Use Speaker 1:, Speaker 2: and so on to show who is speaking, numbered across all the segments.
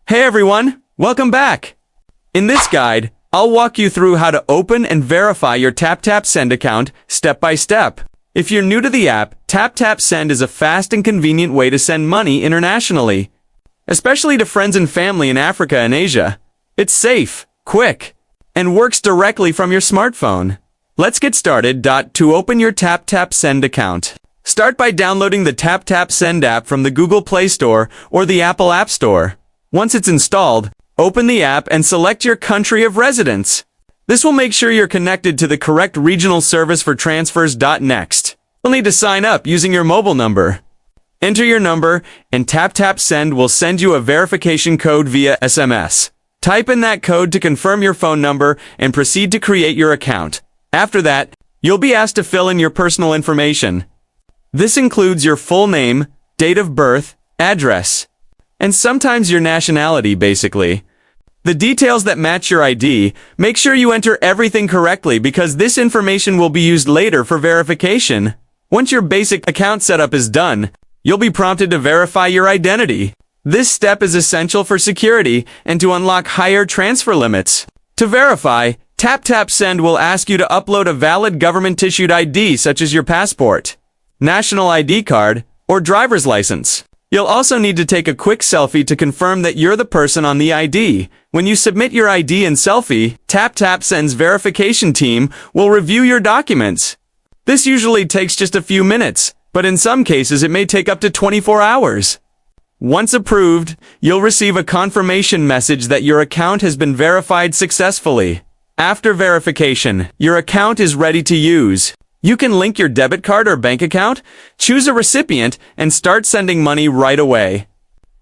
Speaker 1: Hey everyone, welcome back. In this guide, I'll walk you through how to open and verify your TapTap Send account step by step. If you're new to the app, TapTap Send is a fast and convenient way to send money internationally, especially to friends and family in Africa and Asia. It's safe, quick, and works directly from your smartphone. Let's get started. To open your TapTap Send account, start by downloading the TapTap Send app from the Google Play Store or the Apple App Store. Once it's installed, open the app and select your country of residence. This will make sure you're connected to the correct regional service for transfers. Next, you'll need to sign up using your mobile number. Enter your number, and TapTap Send will send you a verification code via SMS. Type in that code to confirm your phone number and proceed to create your account. After that, you'll be asked to fill in your personal information. This includes your full name, date of birth, address, and sometimes your nationality, basically. The details that match your ID, make sure you enter everything correctly because this information will be used later for verification. Once your basic account setup is done, you'll be prompted to verify your identity. This step is essential for security and to unlock higher transfer limits. To verify, TapTap Send will ask you to upload a valid government-issued ID such as your passport, national ID card, or driver's license. You'll also need to take a quick selfie to confirm that you're the person on the ID. When you submit your ID and selfie, TapTap Send's verification team will review your documents. This usually takes just a few minutes, but in some cases it may take up to 24 hours. Once approved, you'll receive a confirmation message that your account has been verified successfully. After verification, your account is ready to use. You can link your debit card or bank account, choose a recipient, and start sending money right away.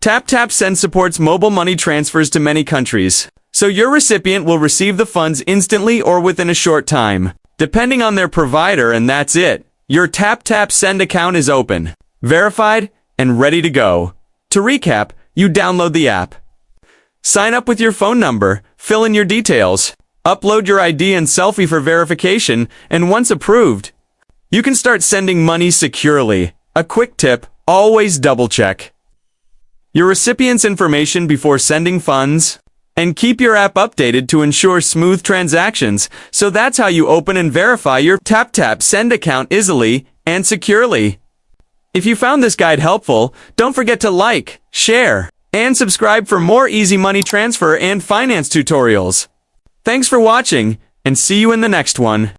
Speaker 1: TapTap Send supports mobile money transfers to many countries, so your recipient will receive the funds instantly or within a short time, depending on their provider, and that's it. Your TapTap Send account is open, verified, and ready to go. To recap, you download the app, sign up with your phone number, fill in your details, upload your ID and selfie for verification, and once approved, you can start sending money securely. A quick tip, always double-check your recipient's information before sending funds, and keep your app updated to ensure smooth transactions. So that's how you open and verify your TapTap Send account easily and securely. If you found this guide helpful, don't forget to like, share, and subscribe for more easy money transfer and finance tutorials. Thanks for watching, and see you in the next one.